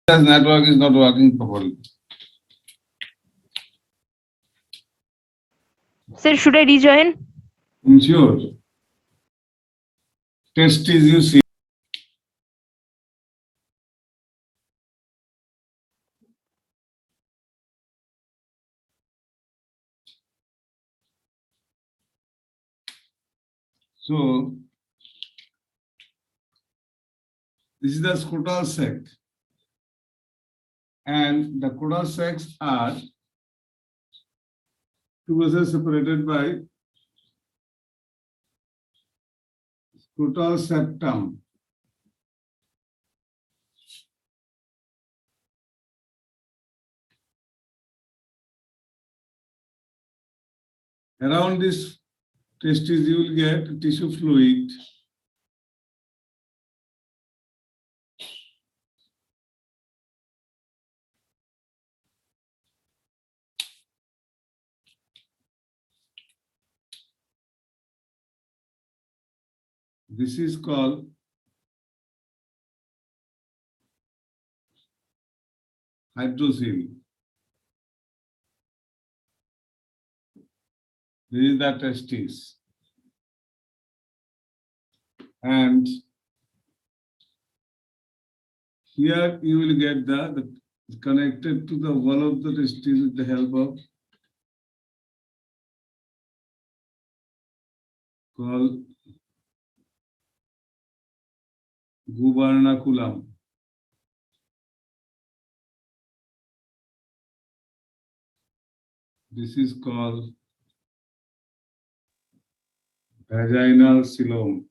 network is not working properly. Sir, should I rejoin? Sure. Test is you see. So this is the scrotal sac, and the caudal sacs are two vessels separated by scrotal septum. Around this testis, you will get tissue fluid. This is called hydrocele. This is the testis. And here you will get the connected to the wall of the testis with the help of called gubernaculum. This is called vaginal coelom.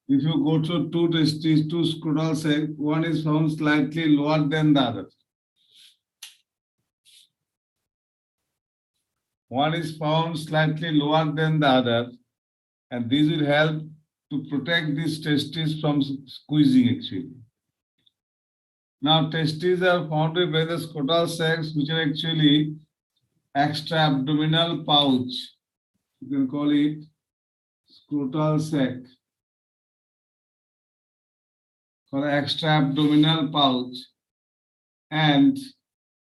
If you go to two testes, two scrotal sacs, one is found slightly lower than the other. One is found slightly lower than the other, and this will help to protect these testes from squeezing actually. Now, testes are founded by the scrotal sacs, which are actually extra-abdominal pouch. You can call it scrotal sac or extra-abdominal pouch. And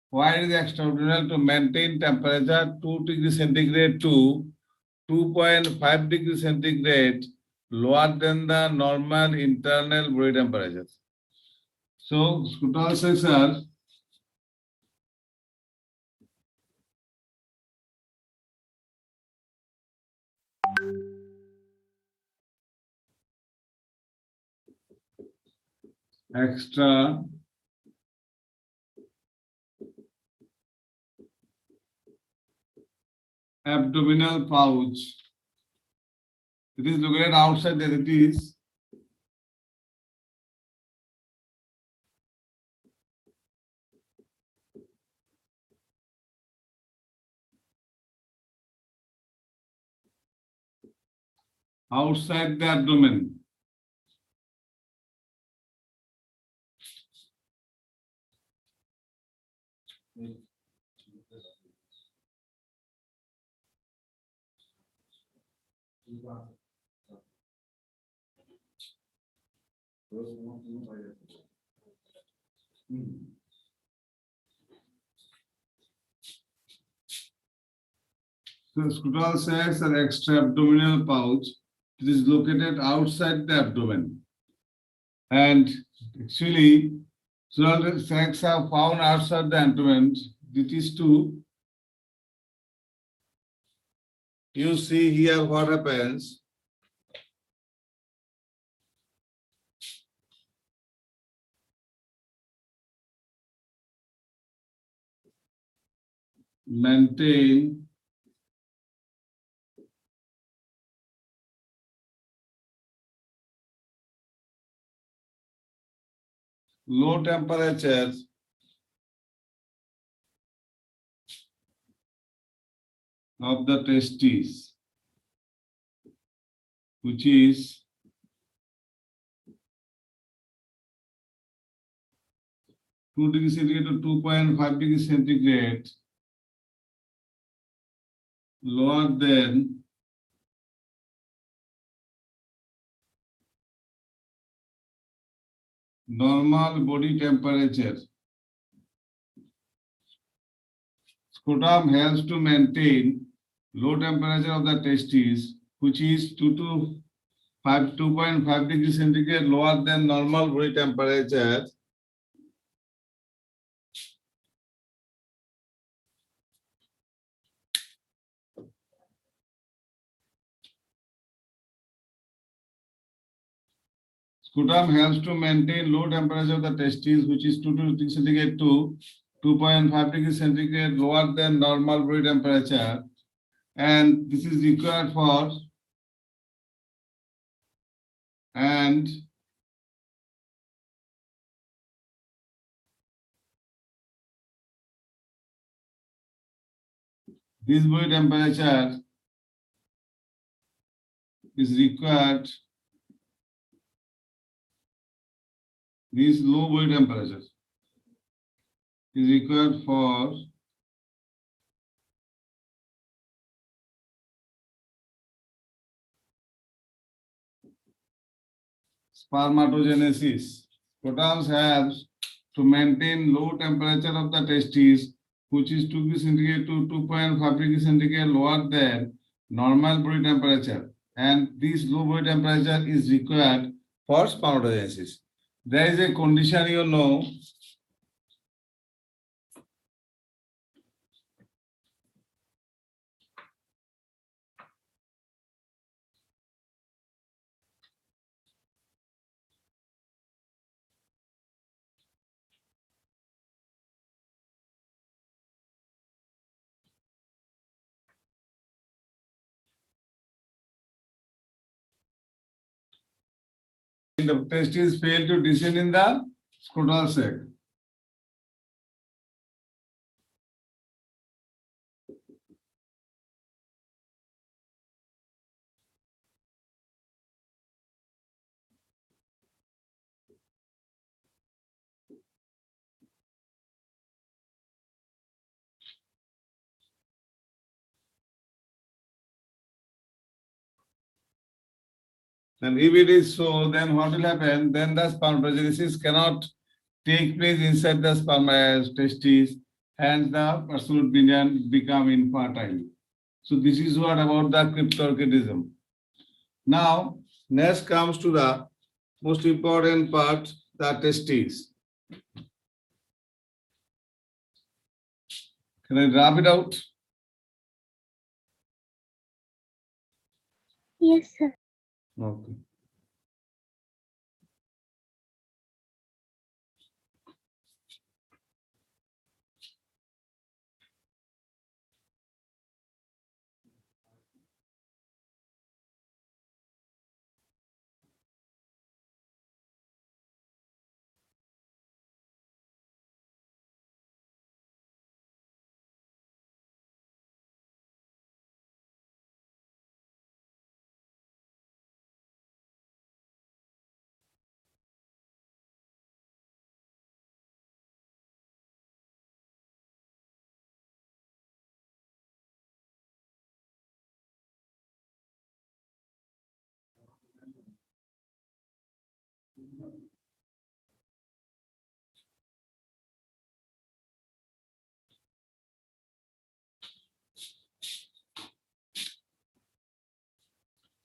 why is extra-abdominal? To maintain temperature 2 degrees centigrade to 2.5 degrees centigrade lower than the normal internal body temperature. So, scrotal sacs are extra abdominal pouch. It is located outside the testes. Outside the abdomen. So scrotal sacs are extra-abdominal pouch. It is located outside the abdomen. And actually, scrotal sacs are found outside the abdomen. It is to, you see here what happens. Maintain low temperatures of the testes, which is 2 degrees centigrade to 2.5 degrees centigrade lower than normal body temperature. Scrotum helps to maintain low temperature of the testes, which is 2.5 degrees centigrade lower than normal body temperature. Scrotum helps to maintain low temperature of the testes, which is 2 degrees centigrade to 2.5 degrees centigrade lower than normal body temperature. And this is required for and this body temperature is required, this low body temperature is required for spermatogenesis. Scrotums helps to maintain low temperature of the testes, which is 2 degrees centigrade to 2.5 degrees centigrade lower than normal body temperature. And this low body temperature is required for spermatogenesis. There is a condition you know. The testes fail to descend in the scrotal sac. And if it is so, then what will happen? Then the spermatogenesis cannot take place inside the testes, and the person would become infertile. So this is what about the cryptorchidism. Now, next comes to the most important part, the testes. Can I drop it out? Yes, sir. Okay.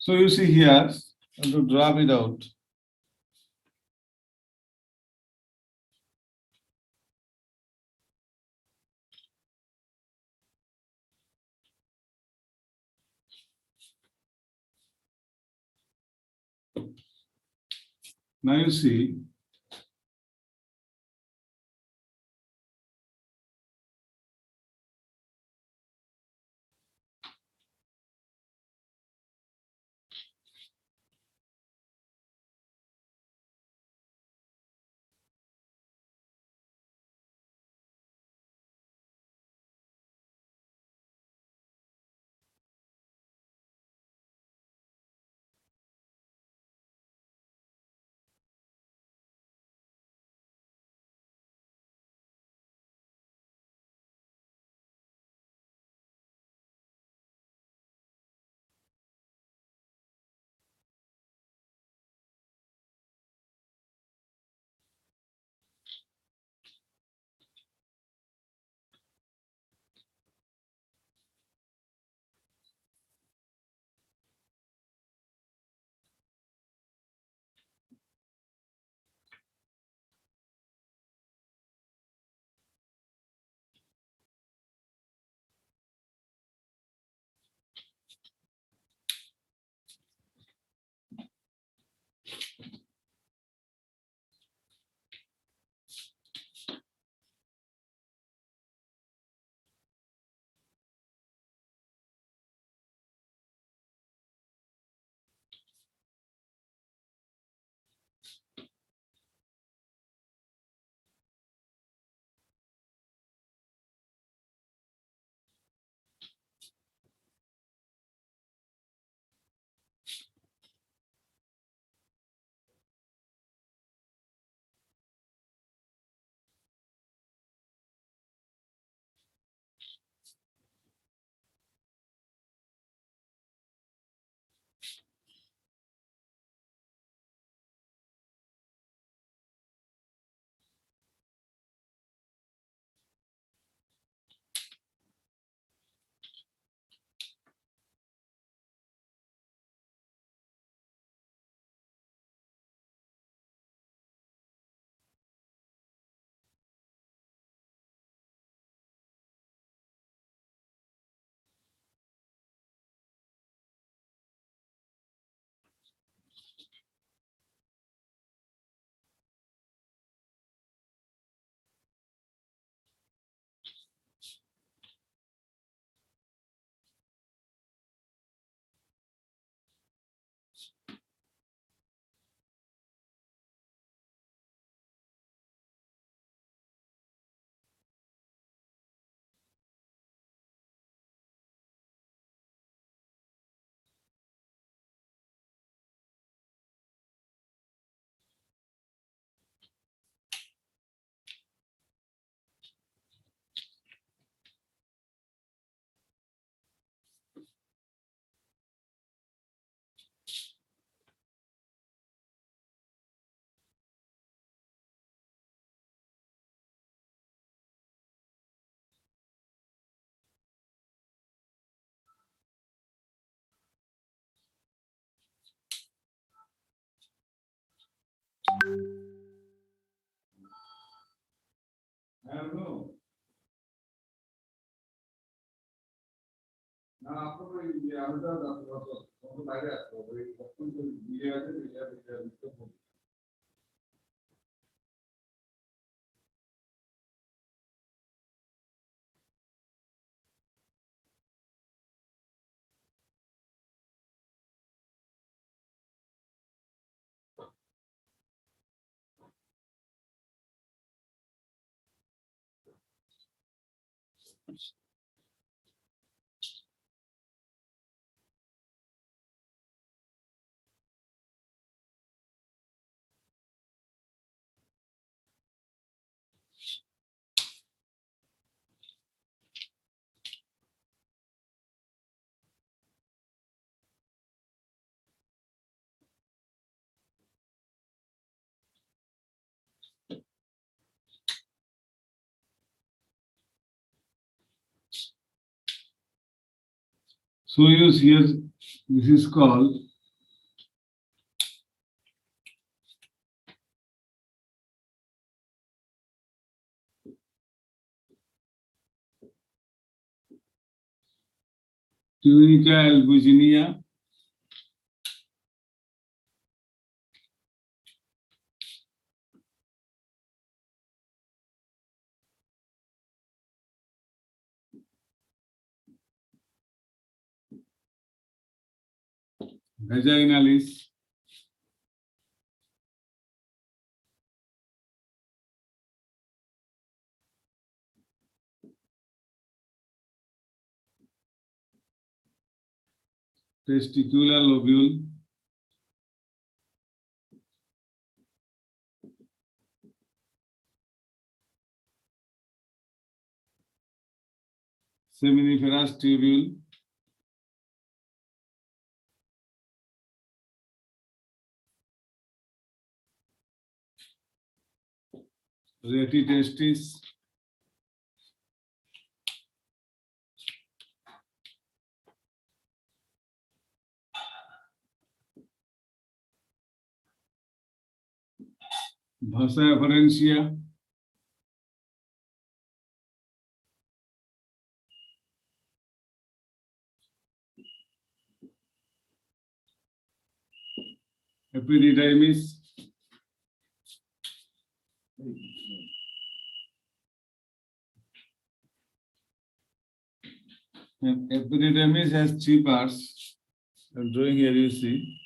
So you see here, I have to drop it out. Now you see, So you see here, this is called tunica albuginea. Vaginalis. Testicular lobule. Seminiferous tubule. Reti testis. Vasa efferentia. Epididymis. And epididymis has three parts. I'm drawing here, you see.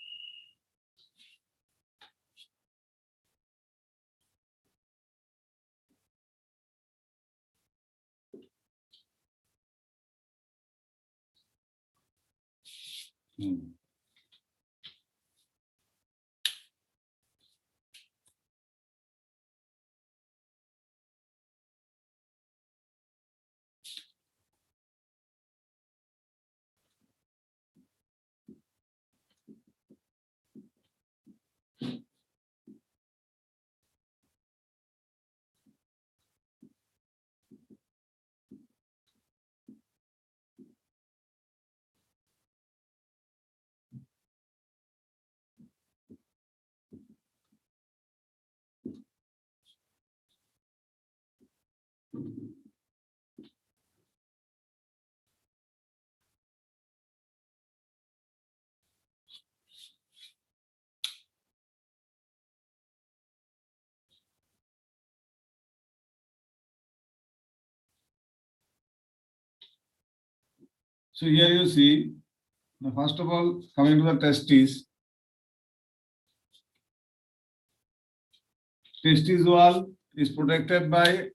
So here you see, now first of all, coming to the testes. Testis wall is protected by,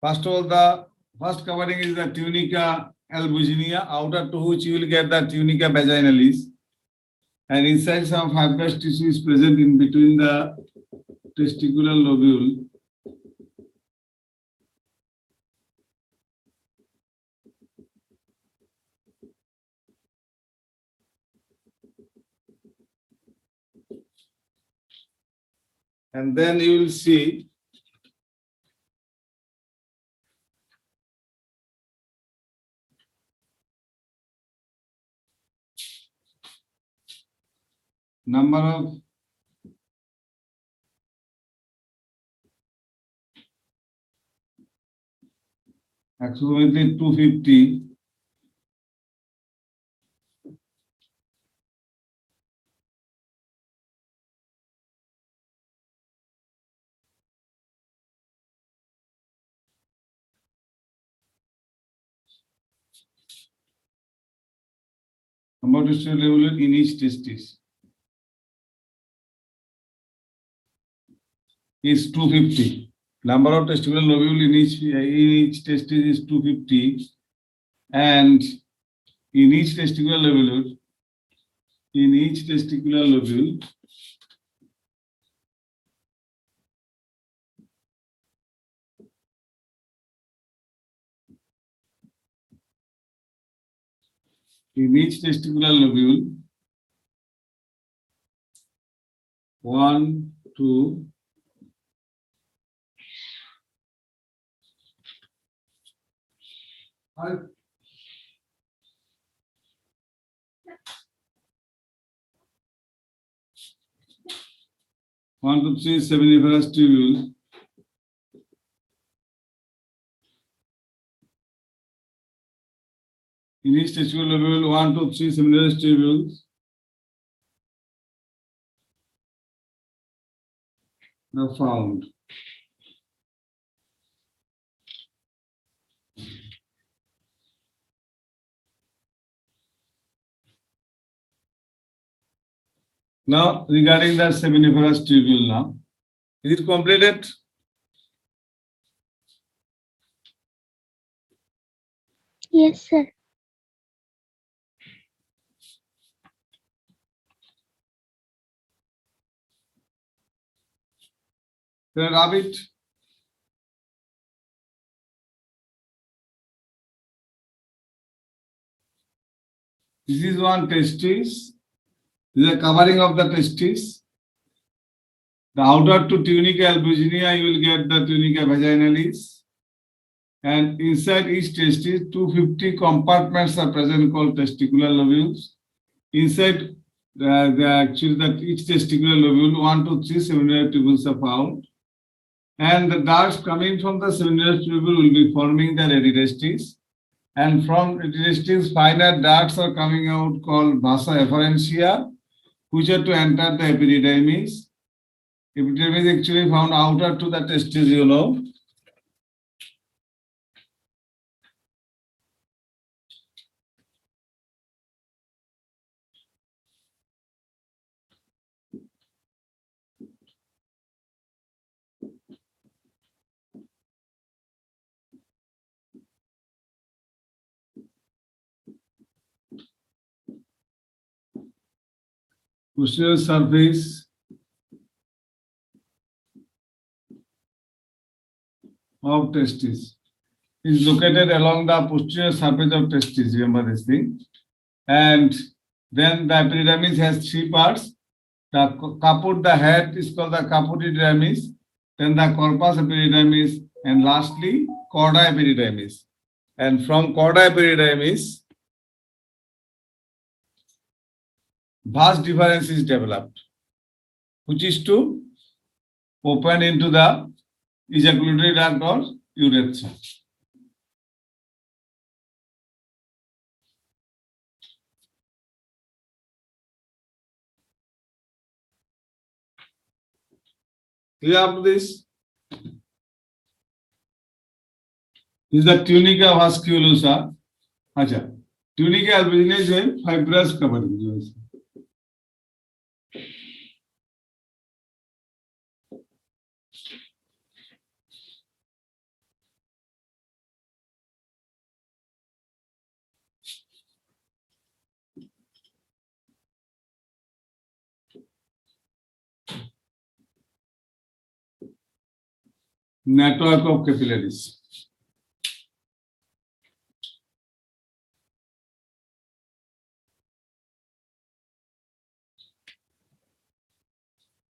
first of all, the first covering is the tunica albuginea, outer to which you will get the tunica vaginalis. And inside some fibrous tissue is present in between the testicular lobule. And then you will see number of approximately 250 Number of testicular lobule in each testis is 250. Number of testicular lobule in each testis is 250, and in each testicular lobule, in each testicular lobule, one, two, one to three seminiferous tubules. In each testicular lobule, 1 to 3 seminiferous tubules are found. Now, regarding the seminiferous tubule now, is it completed? Yes, sir. Can I rub it? This is one testis. This is a covering of the testis. The outer to tunica albuginea, you will get the tunica vaginalis. And inside each testis, 250 compartments are present called testicular lobules. Inside each testicular lobule, 1 to 3 seminiferous tubules are found. And the ducts coming from the seminiferous tubule will be forming the reditestis. And from reditestis, finer ducts are coming out called vasa efferentia, which are to enter the epididymis. Epididymis actually found outer to the testis, you know. Posterior surface of testis is located along the posterior surface of testis. Remember this thing. And then the epididymis has three parts. The caput, the head is called the caput epididymis. Then the corpus epididymis, and lastly, chorda epididymis. And from chorda epididymis, vast difference is developed, which is to open into the ejaculatory duct or urethra. Clear up to this? This is the tunica vasculosa. Acha. Tunica albuginea is a fibrous covering. Network of capillaries.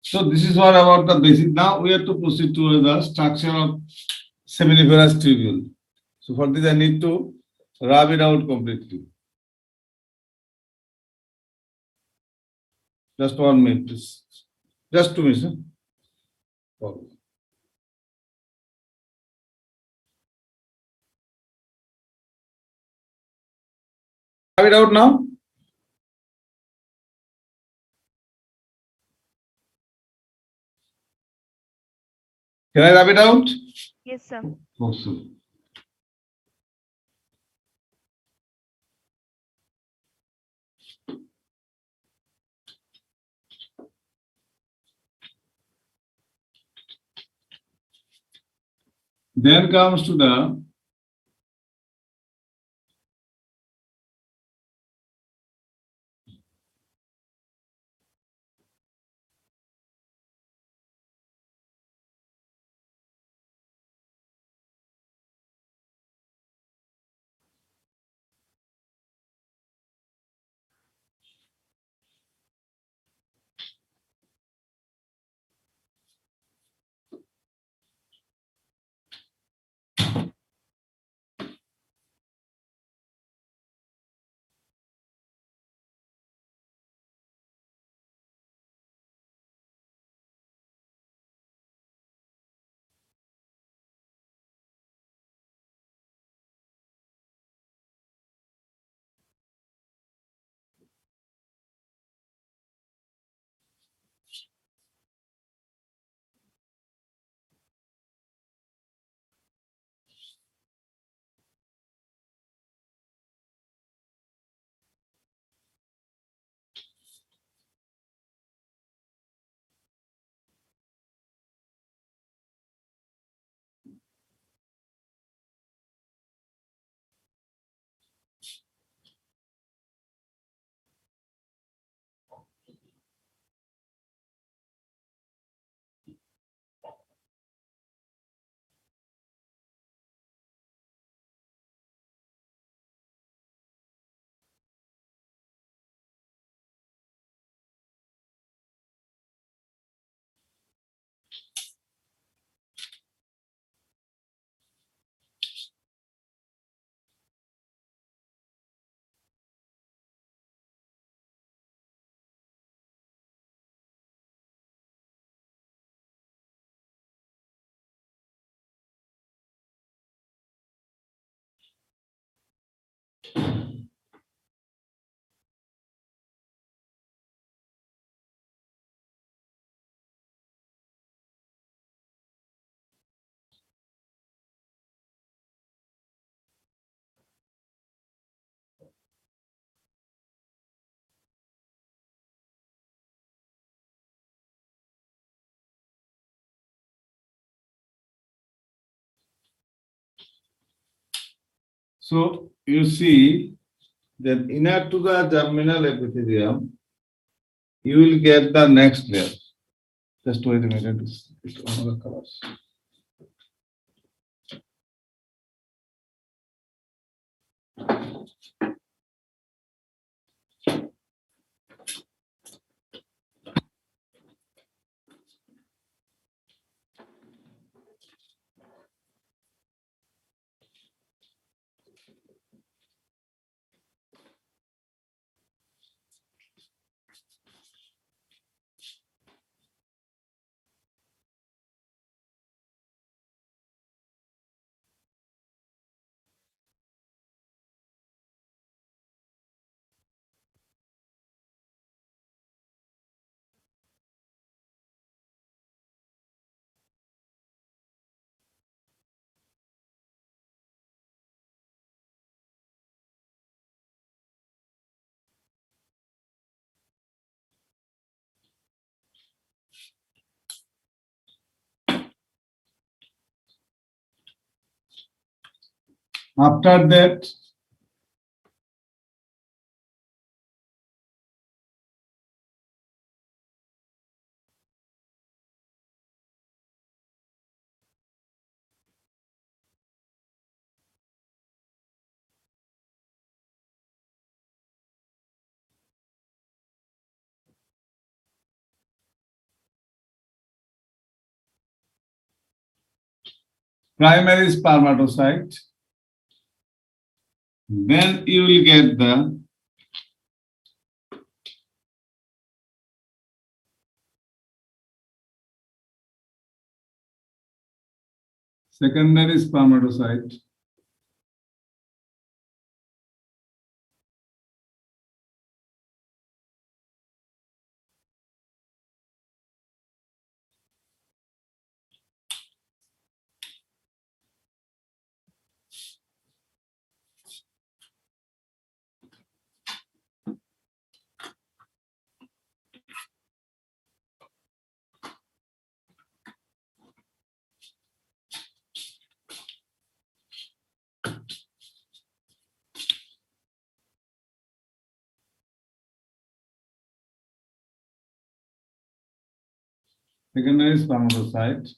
So this is what about the basic. Now we have to proceed to the structure of seminiferous tubule. So for this I need to rub it out completely. Just 1 minute, please. Just 2 minutes. Okay. Rub it out now. Can I rub it out? Yes, sir. Awesome. Then comes to the so you see that inner to the germinal epithelium, you will get the next layer. Just wait a minute, it's another colors. After that, primary spermatocyte, then you will get the secondary spermatocyte, secondary spermatocyte.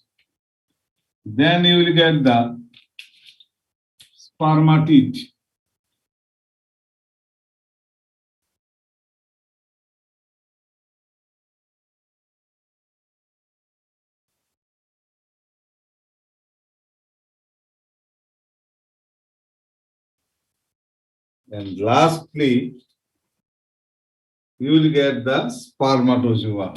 Then you will get the spermatid. And lastly, you will get the spermatozoa.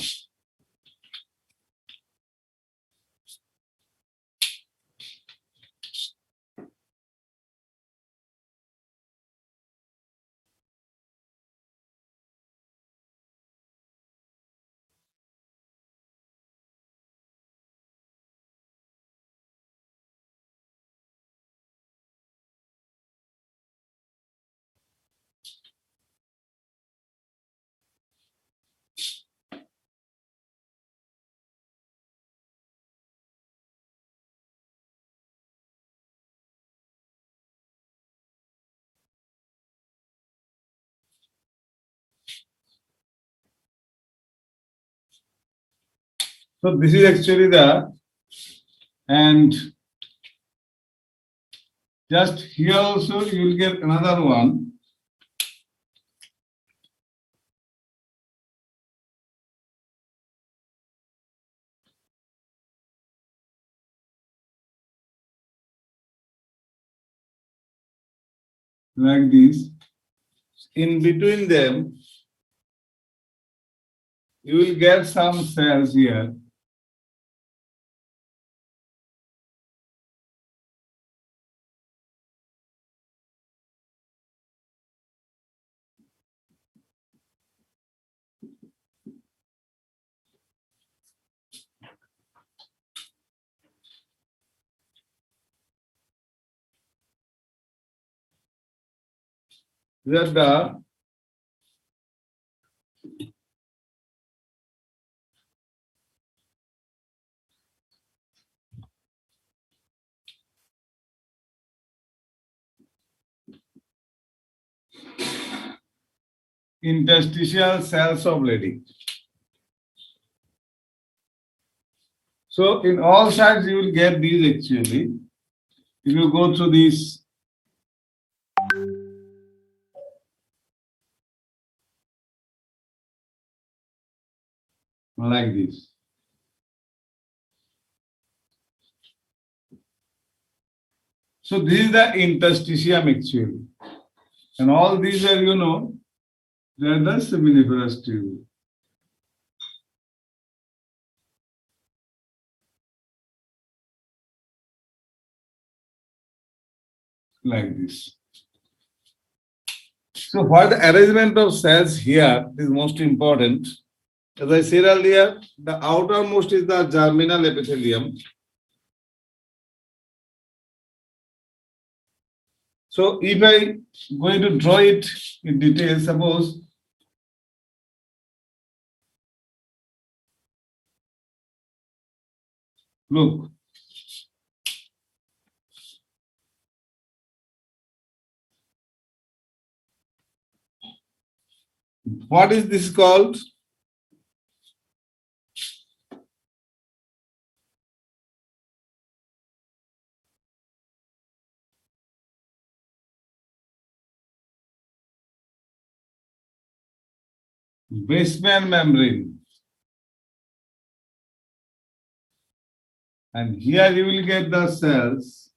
So this is actually the, and just here also you will get another one. Like this. In between them, you will get some cells here. These are the interstitial cells of Leydig. So in all sides you will get these actually. If you go through these, like this. So this is the interstitium actually. And all these are, they are the seminiferous tube. Like this. So what the arrangement of cells here is most important. As I said earlier, the outermost is the germinal epithelium. So if I going to draw it in detail, suppose look. What is this called? Basement membrane. And here you will get the cells.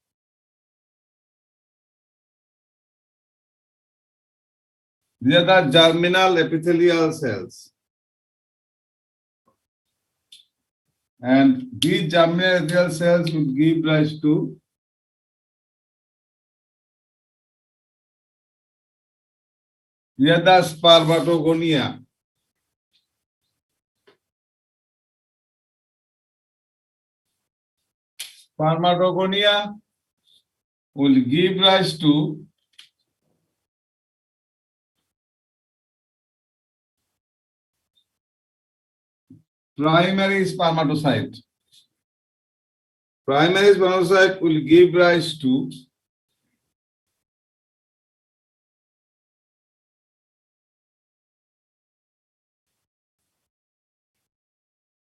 These are the germinal epithelial cells. And these germinal epithelial cells will give rise to these are the spermatogonia. Spermatogonia will give rise to primary spermatocyte. Primary spermatocyte will give rise to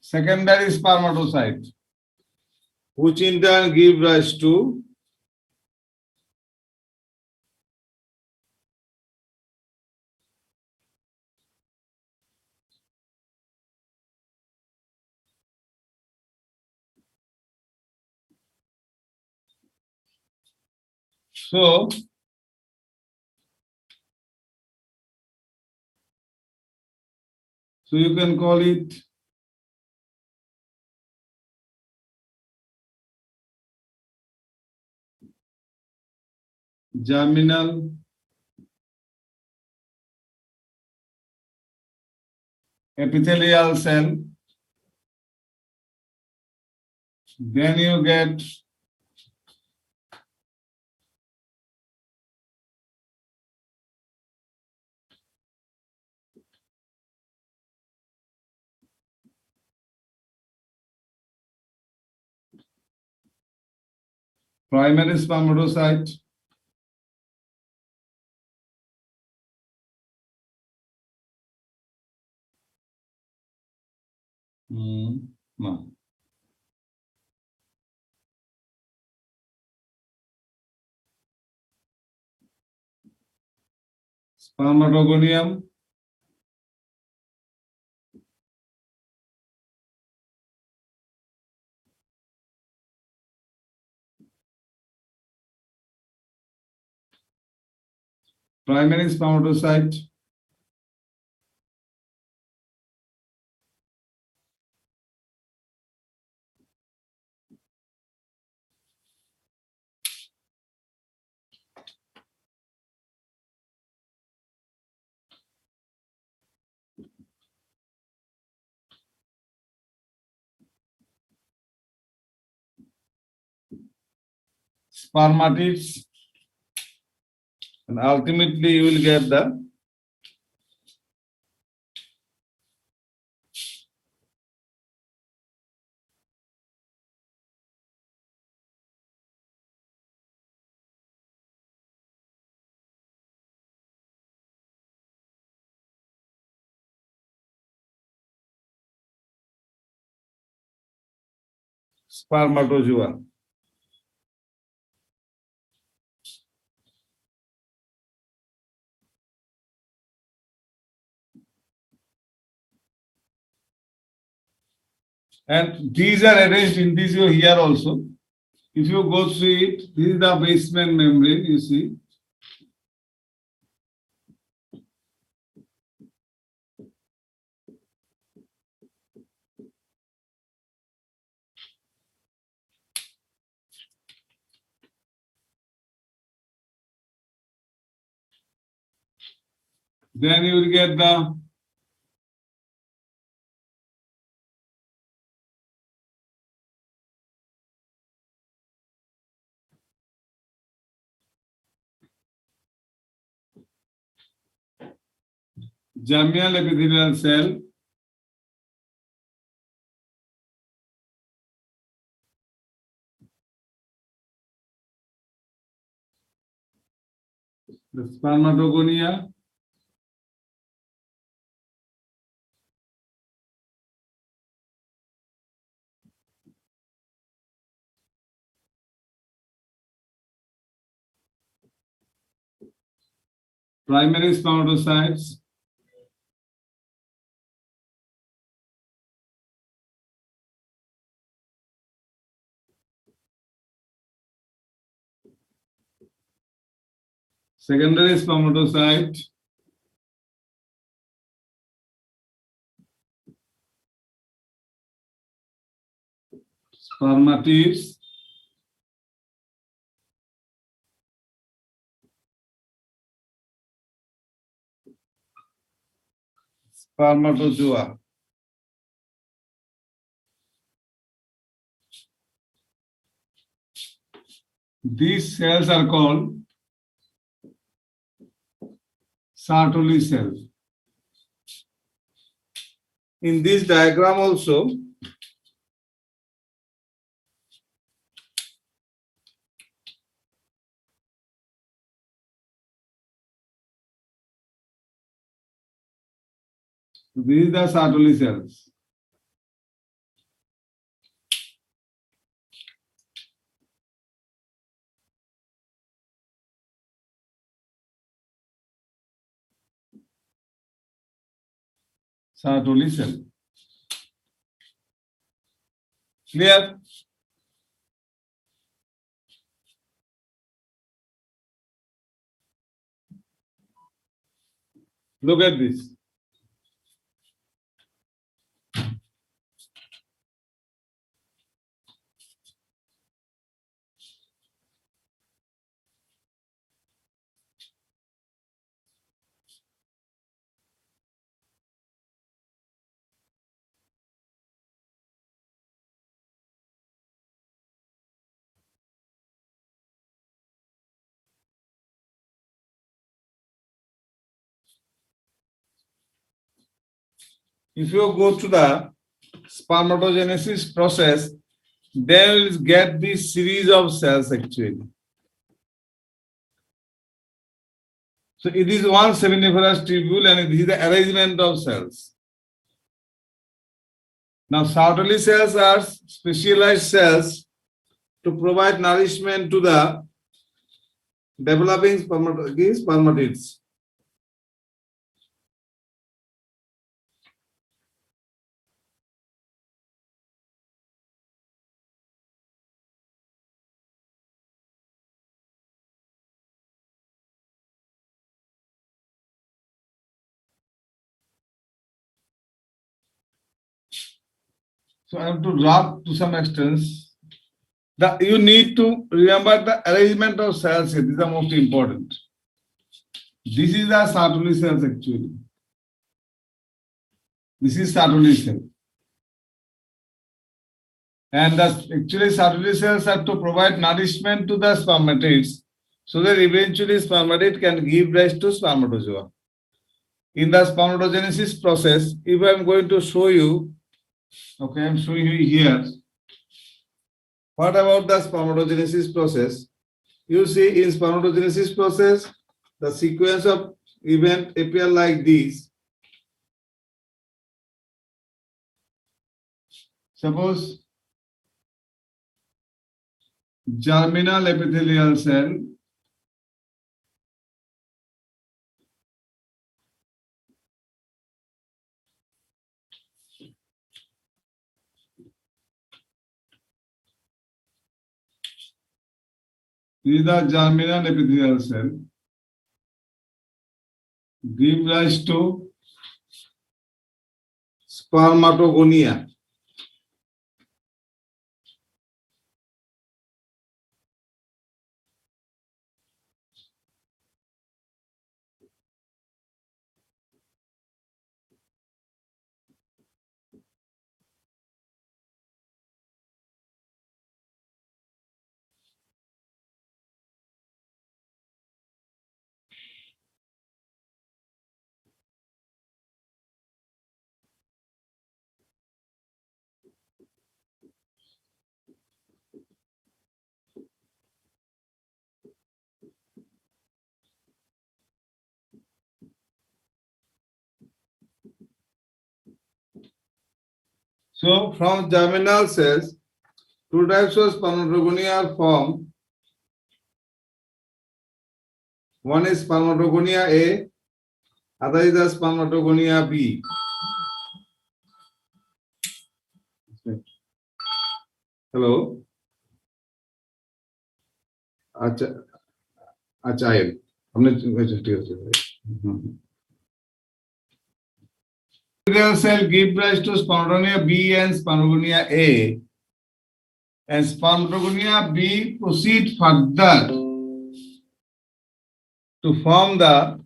secondary spermatocyte, which in turn give rise to so you can call it germinal epithelial cell. Then you get primary spermatocyte. No. Spermatogonium. Primary spermatocyte. Spermatids, and ultimately you will get the spermatozoa. And these are arranged in this way here also. If you go through it, this is the basement membrane, you see. Then you will get the germinal epithelial cell. The spermatogonia. Primary spermatocytes. Secondary spermatocyte. Spermatids. Spermatozoa. These cells are called Sertoli cells. In this diagram also, these are Sertoli cells. Sertoli cell. Clear? Look at this. If you go to the spermatogenesis process, then you will get this series of cells actually. So it is one seminiferous tubule and this is the arrangement of cells. Now Sertoli cells are specialized cells to provide nourishment to the developing spermatids. So I have to wrap to some extent. You need to remember the arrangement of cells here. This is the most important. This is the Sertoli cells actually. This is Sertoli cell. And actually Sertoli cells are to provide nourishment to the spermatids so that eventually spermatid can give rise to spermatozoa. In the spermatogenesis process, if I am going to show you, okay, I am showing you here. What about the spermatogenesis process? You see in spermatogenesis process, the sequence of event appear like this. Suppose germinal epithelial cell, this is the germinal epithelial cell, give rise to spermatogonia. So from germinal cells, two types of spermatogonia are formed. One is spermatogonia A, other is the spermatogonia B. Hello? अच्छा अच्छा आए हमने ठीक है epithelial cell give rise to spermatogonia B and spermatogonia A, and spermatogonia B proceed further to form the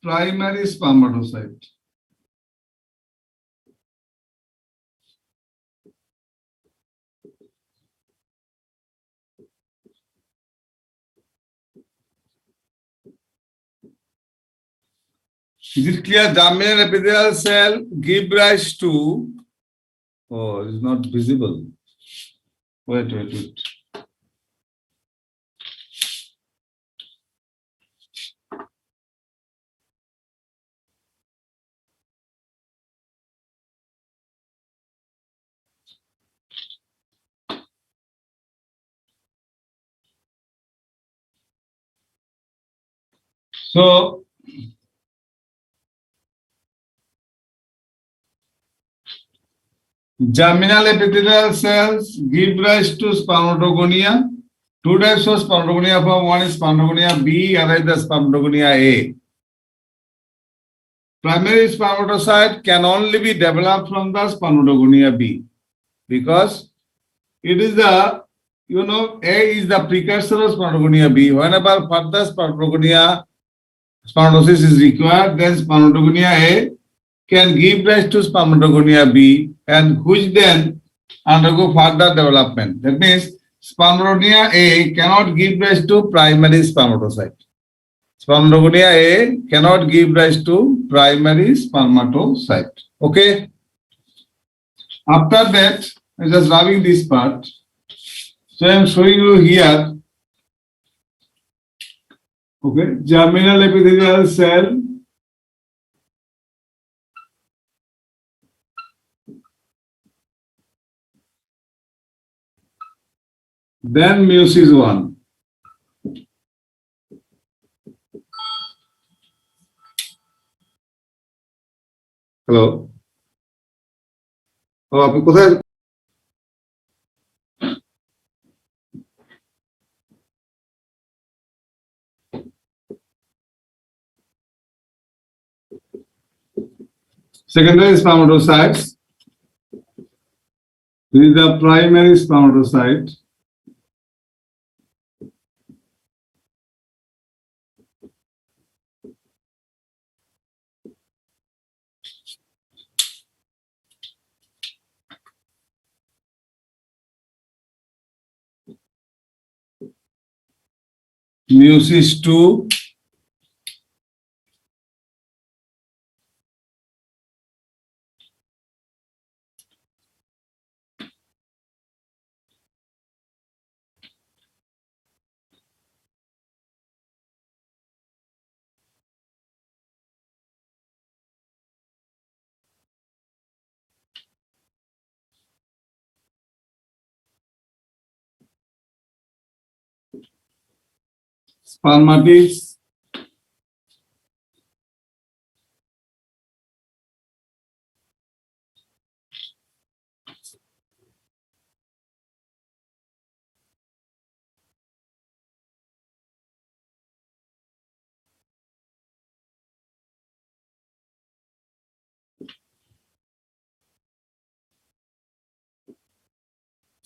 primary spermatocyte. Is it clear? Germinal epithelial cell give rise to, oh, it is not visible. Wait. So germinal epithelial cells give rise to spermatogonia. Two types of spermatogonia form. One is spermatogonia B, other is spermatogonia A. Primary spermatocyte can only be developed from the spermatogonia B because it is the, A is the precursor of spermatogonia B. Whenever further spermatosis is required, then spermatogonia A can give rise to spermatogonia B and which then undergo further development. That means spermatogonia A cannot give rise to primary spermatocyte. Spermatogonia A cannot give rise to primary spermatocyte. Okay. After that, I'm just rubbing this part. So I'm showing you here. Okay, germinal epithelial cell. Then meiosis 1. Hello. ও আপনি কোথায়? Secondary spermatocytes. This is the primary spermatocyte. Meiosis 2. Spermatids.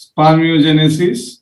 Spermiogenesis.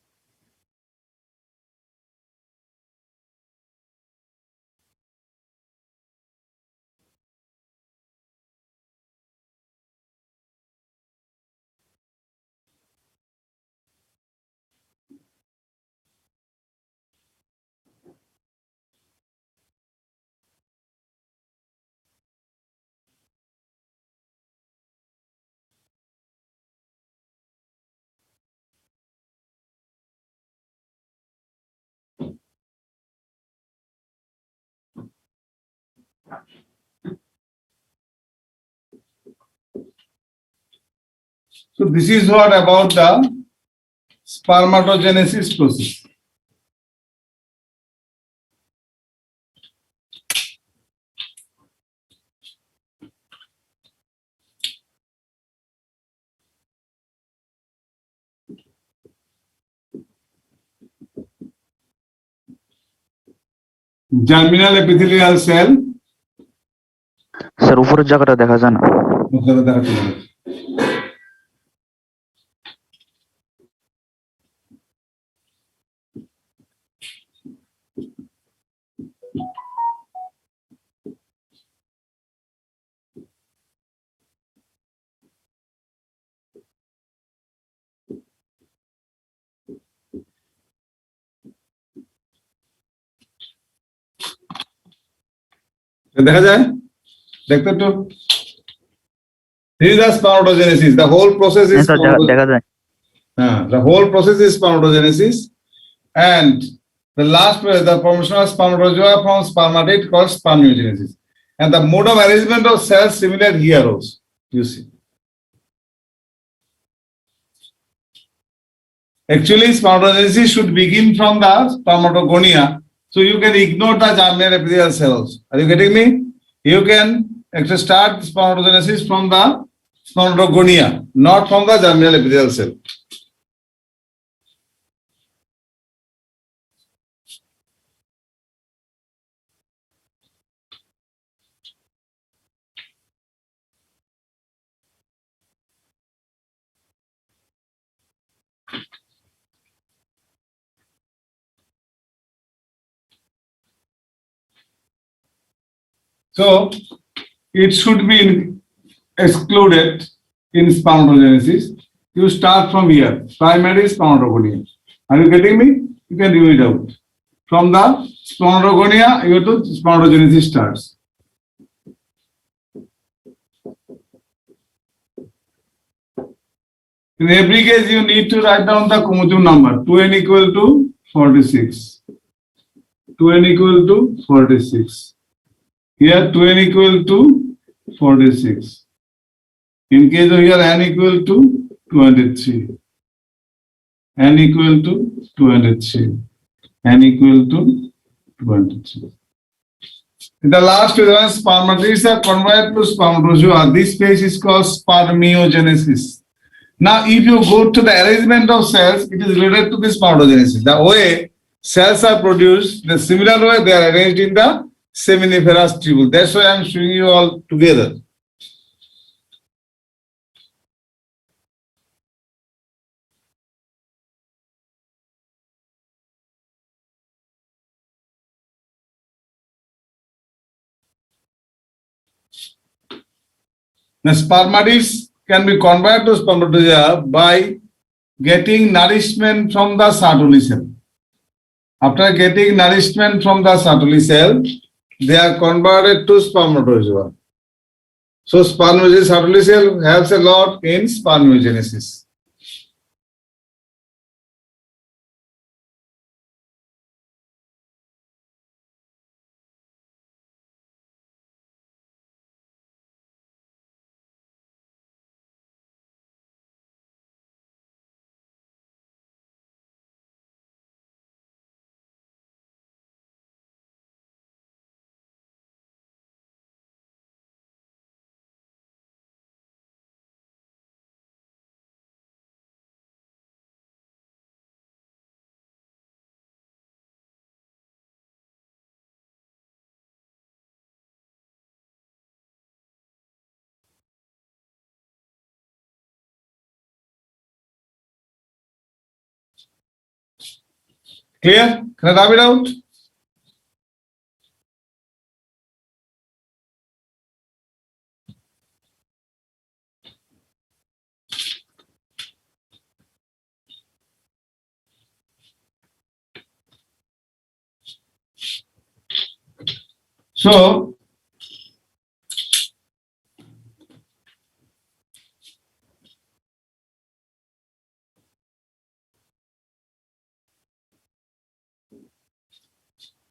So this is what about the spermatogenesis process. Germinal epithelial cell. Sir উপরের জায়গাটা দেখা যায় না। ওখানে দেখাতে হবে। দেখা যায় দেখতে তো this is the spermatogenesis. The whole process is দেখা যায়। the whole process is spermatogenesis, and the last the formation of spermatozoa from spermatid called spermiogenesis, and the mode of arrangement of cells similar here also. You see, actually spermatogenesis should begin from the spermatogonia, So you can ignore the germinal epithelial cells. Are you getting me? You can actually start spermatogenesis from the spermatogonia, not from the germinal epithelial cell. So it should be excluded in spermatogenesis. You start from here, primary spermatogonia. Are you getting me? You can read it out. From the spermatogonia, you have to spermatogenesis starts. In every case, you need to write down the chromosome number. 2n equal to 46. 2n equal to 46. Here 2n equal to 46. In case of here n equal to 23. N equal to 23. N equal to 23. In the last one, spermatids are converted to spermatozoa. This phase is called spermiogenesis. Now, if you go to the arrangement of cells, it is related to the spermatogenesis. The way cells are produced, the similar way they are arranged in the seminiferous tubule. That's why I am showing you all together. The spermatids can be converted to spermatozoa by getting nourishment from the Sertoli cell. After getting nourishment from the Sertoli cell, they are converted to spermatozoa. So spermatogenesis Sertoli cell helps a lot in spermiogenesis. Clear? Can I rub it out? So,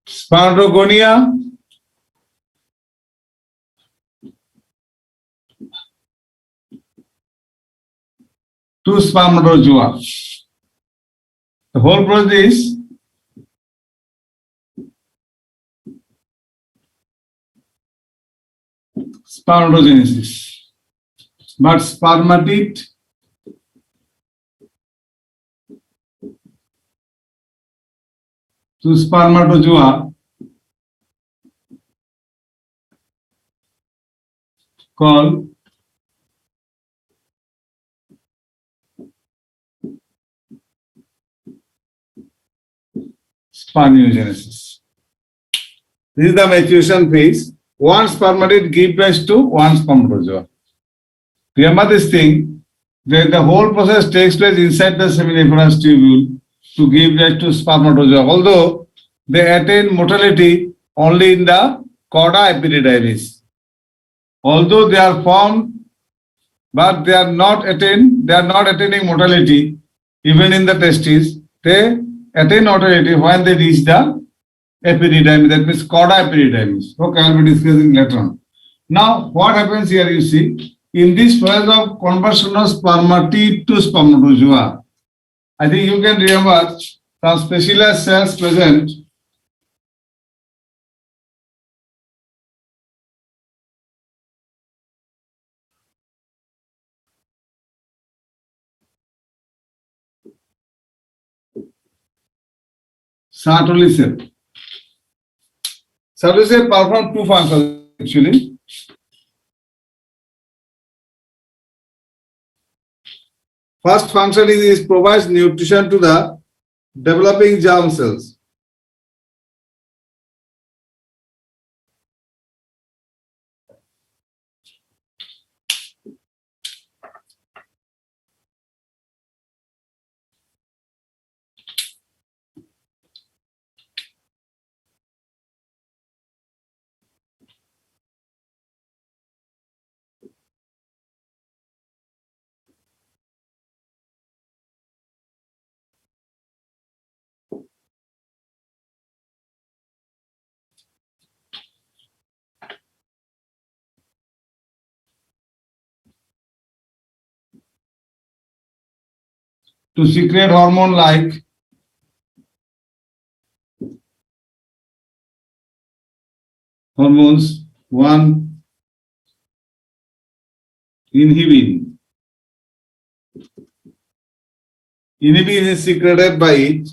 spermatogonia to spermatozoa. The whole process is spermatogenesis. But spermatid to spermatozoa called spermiogenesis. This is the maturation phase. One spermatid gives rise to one spermatozoa. Remember this thing, that the whole process takes place inside the seminiferous tubule to give rise to spermatozoa, although they attain motility only in the chorda epididymis. Although they are formed, but they are not attaining motility even in the testes. They attain motility when they reach the epididymis, that means chorda epididymis. Okay, I will be discussing later on. Now, what happens here, you see, in this phase of conversion of spermatid to spermatozoa, I think you can remember some specialized cells present Sertoli cell. Sertoli cell perform two functions actually. First function is provides nutrition to the developing germ cells. To secrete hormone like hormones. One, inhibin. Inhibin is secreted by it.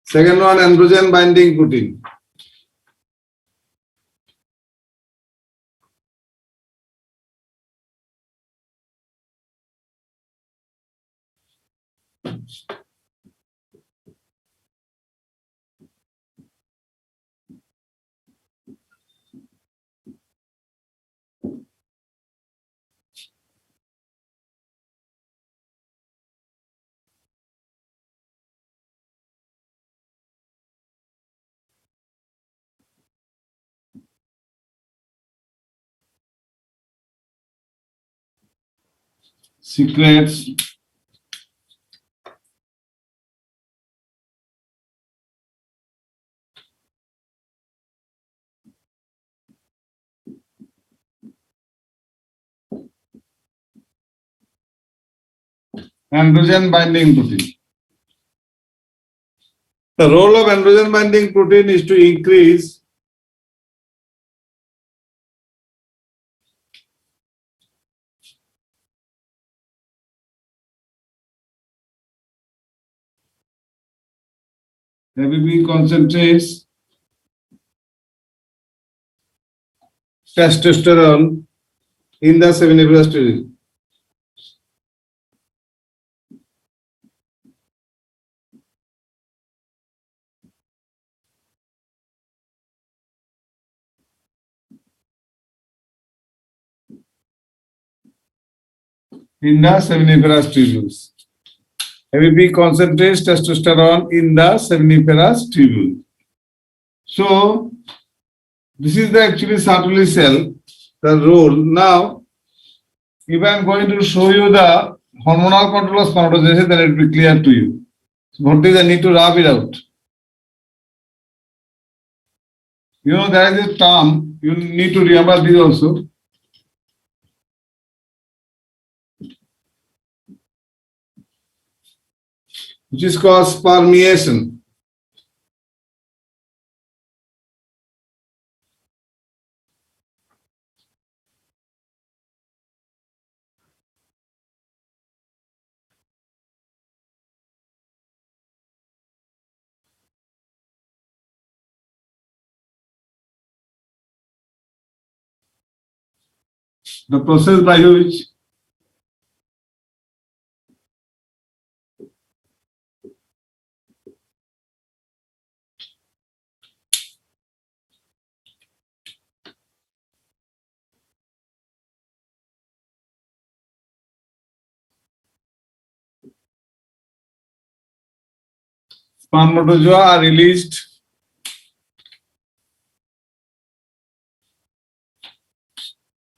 Second one, androgen binding protein. Secrets androgen binding protein. The role of androgen binding protein is to increase ABP concentrates testosterone in the seminiferous tubule. In the seminiferous tubules. ABP concentrates testosterone in the seminiferous tubule. So, this is the actually Sertoli cell, the role. Now, if I am going to show you the hormonal control of spermatogenesis, then it will be clear to you. So what is I need to rub it out. You know, there is a term, you need to remember this also. Which is called spermiation. The process by which spermatozoa are released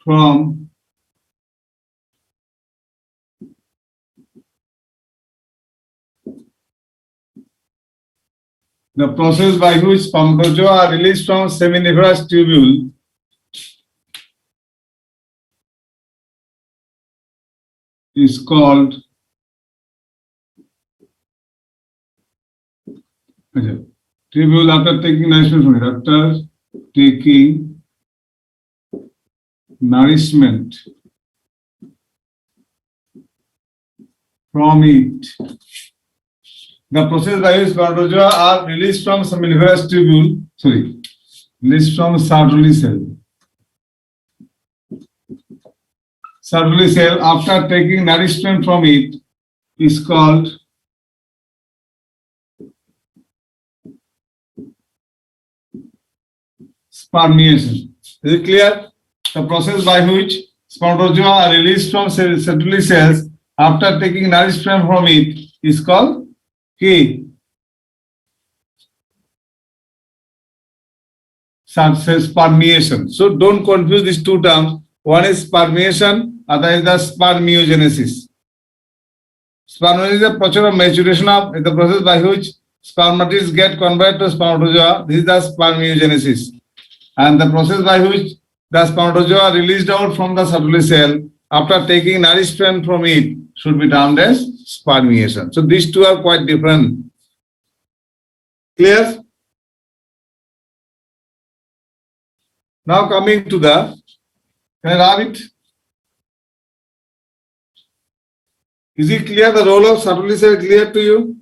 from the process by which spermatozoa are released from seminiferous tubule is called tubule after taking nourishment from it the process by which spermatozoa are released from seminiferous tubule, released from Sertoli cell. Sertoli cell, after taking nourishment from it, is called spermiation. Is it clear? The process by which spermatozoa are released from Sertoli cells after taking nourishment from it is called spermiation. So don't confuse these two terms. One is spermiation, other is the spermiogenesis. Spermiogenesis is the process of maturation of the process by which spermatids get converted to spermatozoa. This is the spermiogenesis. And the process by which the spermatozoa are released out from the Sertoli cell after taking nourishment from it should be termed as spermiation. So these two are quite different. Clear? Now coming to the, can I have it? Is it clear, the role of Sertoli cell clear to you?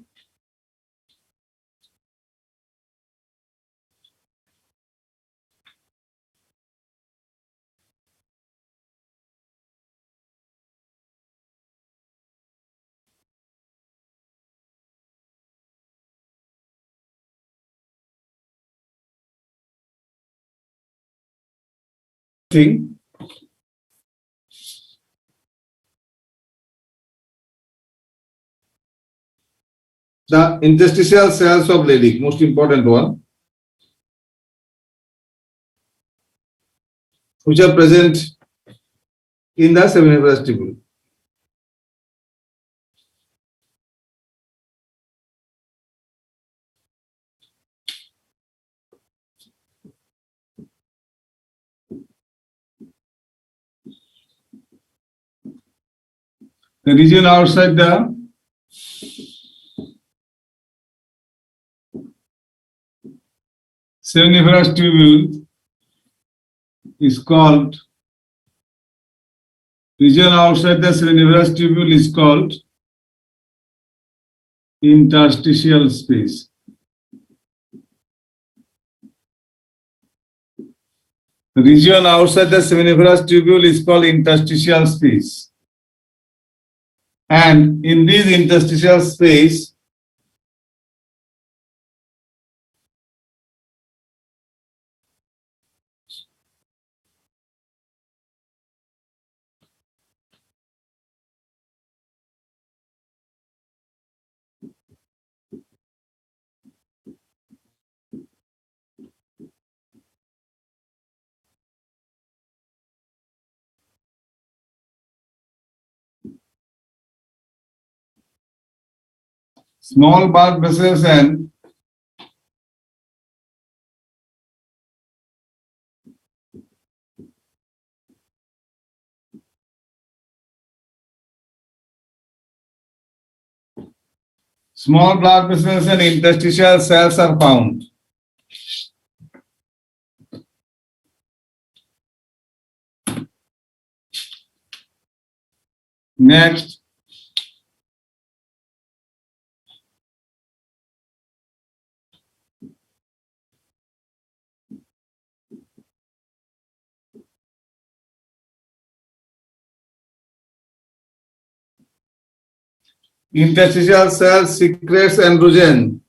Thing. The interstitial cells of Leydig, most important one, which are present in the seminiferous tubule. The region outside the seminiferous tubule is called, region outside the seminiferous tubule is called interstitial space. The region outside the seminiferous tubule is called interstitial space. And in this interstitial space, small blood vessels and interstitial cells are found. Next, interstitial cells secretes androgen.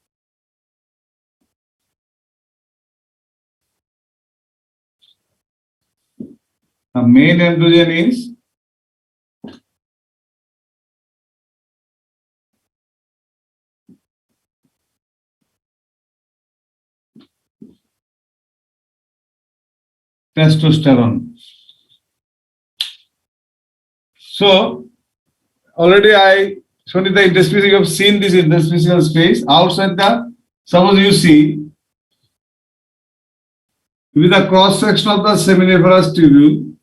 The main androgen is testosterone. So already I showed you the interstitial. You have seen this interstitial space outside the. Suppose you see with the cross section of the seminiferous tubule.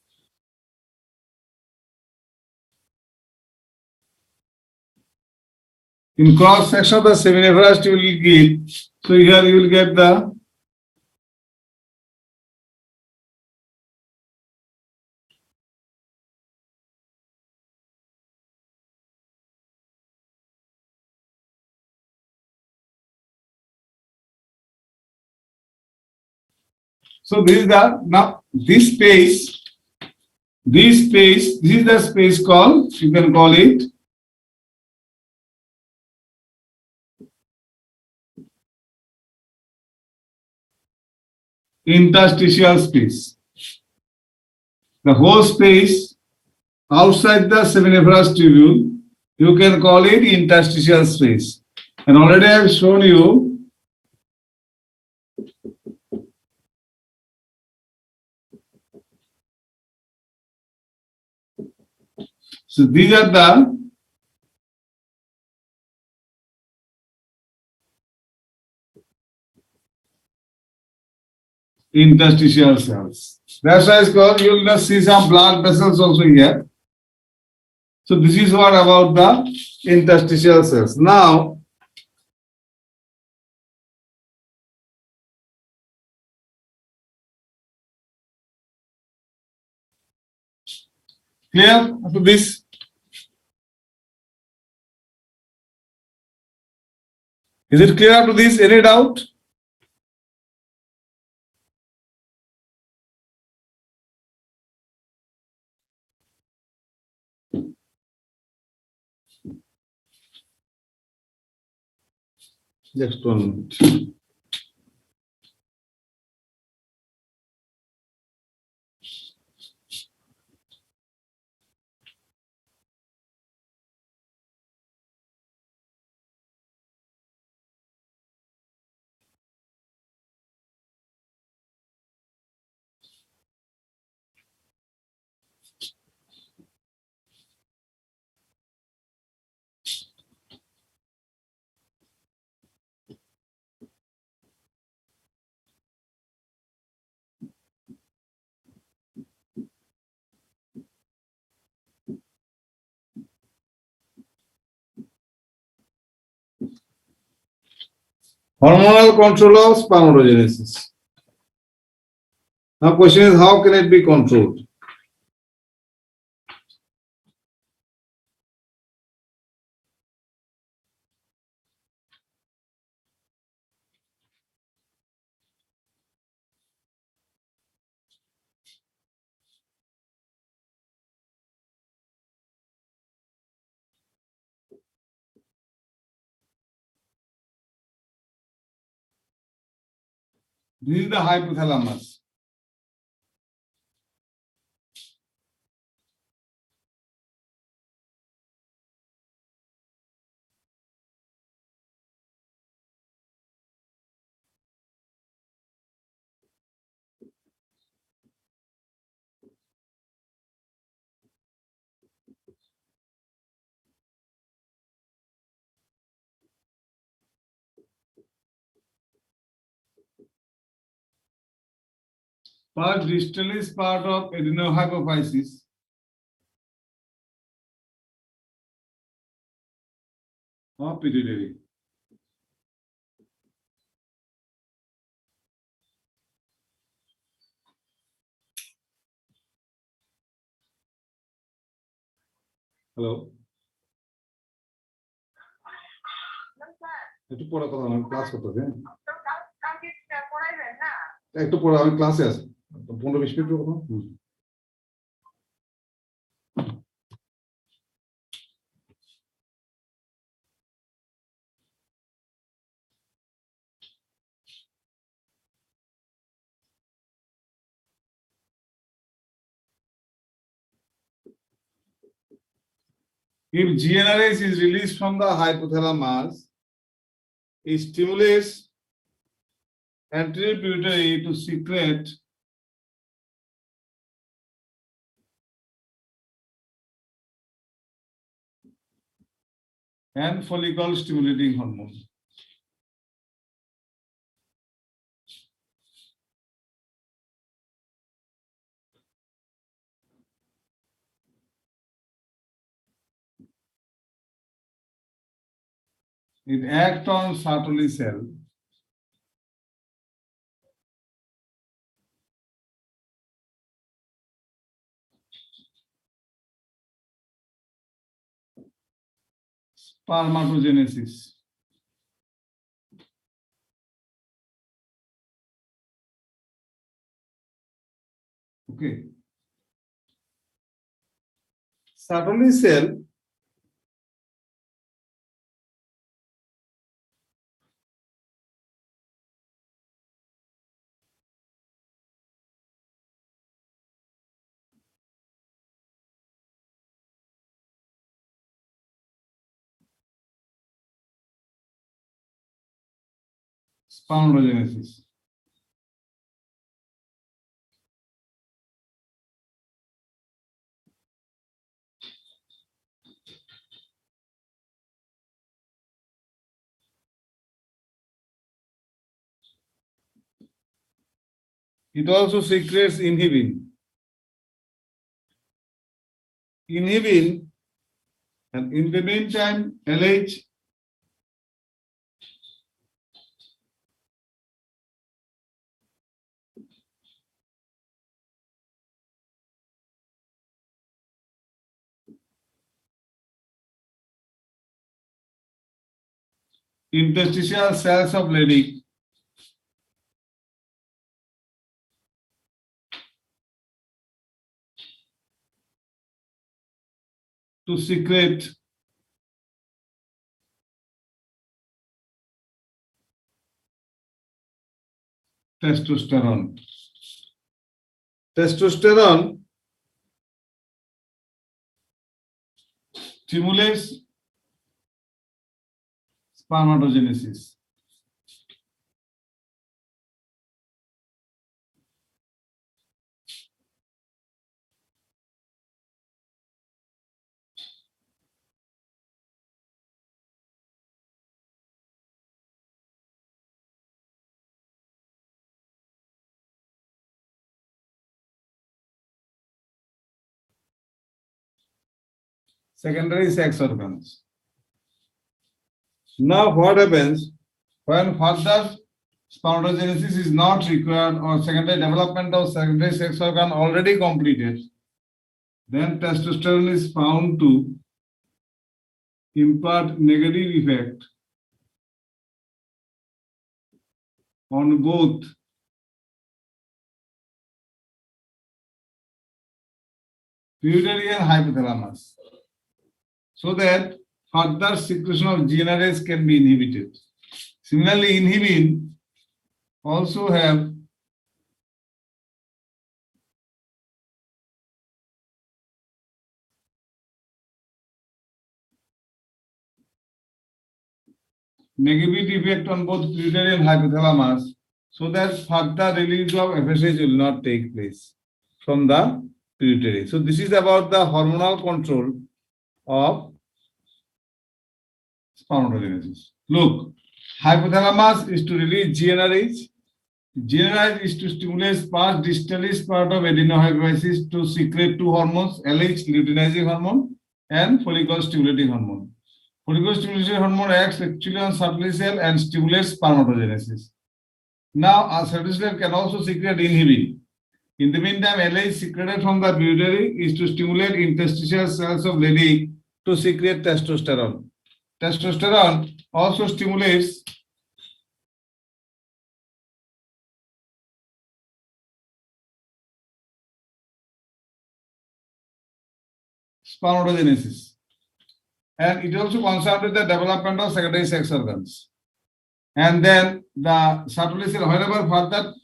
In cross section of the seminiferous tubule you get. So here you will get the So this is the now this space, this is the space called, you can call it interstitial space. The whole space outside the seminiferous tubule, you can call it interstitial space. And already I have shown you so these are the interstitial cells. That's why it's called, you will see some blood vessels also here. So this is what about the interstitial cells. Now, clear up to this? Is it clear up to this? Any doubt? Just 1 minute. Hormonal control of spermatogenesis. Now question is, how can it be controlled? This is the hypothalamus. Pars distalis part of adenohypophysis. Or pituitary. Hello. একটু পড়া কথা আমি class করতেছি একটু পড়া আমি ক্লাসে আছি 15-20 মিনিট কথা If GnRH is released from the hypothalamus, it stimulates anterior pituitary to secrete and follicle stimulating hormone. It acts on Sertoli cell. Spermatogenesis. Okay. Sertoli cell spermatogenesis. It also secretes inhibin. Inhibin, and in the meantime, LH interstitial cells of Leydig to secrete testosterone. Testosterone stimulates spermatogenesis. Secondary sex organs. Now what happens when further spermatogenesis is not required or secondary development of secondary sex organ already completed? Then testosterone is found to impart negative effect on both pituitary and hypothalamus, so that further secretion of GnRH can be inhibited. Similarly, inhibin also have negative effect on both pituitary and hypothalamus, so that further release of FSH will not take place from the pituitary. So this is about the hormonal control of spermatogenesis. Look, hypothalamus is to release GnRH. GnRH is to stimulate pars distalis part of adenohypophysis to secrete two hormones, LH luteinizing hormone and follicle stimulating hormone. Follicle stimulating hormone acts actually on Sertoli cell and stimulates spermatogenesis. Now, a Sertoli cell can also secrete inhibin. In the meantime, LH secreted from the pituitary is to stimulate interstitial cells of Leydig to secrete testosterone. Testosterone also stimulates spermatogenesis. And it also concerns with the development of secondary sex organs. And then the Sertoli cell, wherever further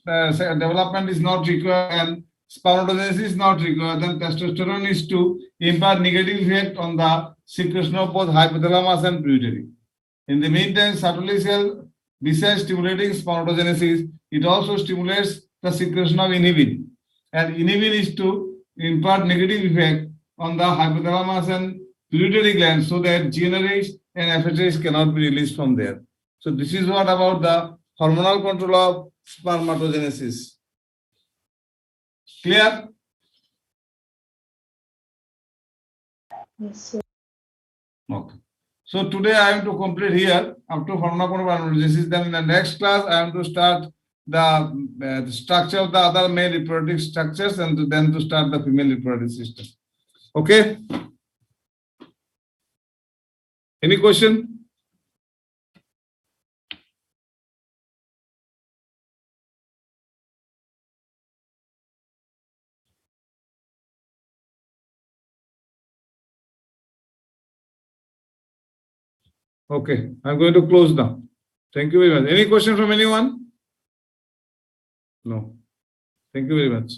development is not required and spermatogenesis is not required, then testosterone is to impart negative effect on the secretion of both hypothalamus and pituitary. In the meantime, Sertoli cell, besides stimulating spermatogenesis, it also stimulates the secretion of inhibin. And inhibin is to impart negative effect on the hypothalamus and pituitary glands, so that GnRH and FSH cannot be released from there. So this is what about the hormonal control of spermatogenesis. Clear? Yes, sir. Okay. So today I am to complete here up to hormonal control of spermatogenesis. Then in the next class I am to start the structure of the other male reproductive structures and then to start the female reproductive system. Okay? Any question? Okay, I'm going to close now. Thank you very much. Any question from anyone? No. Thank you very much.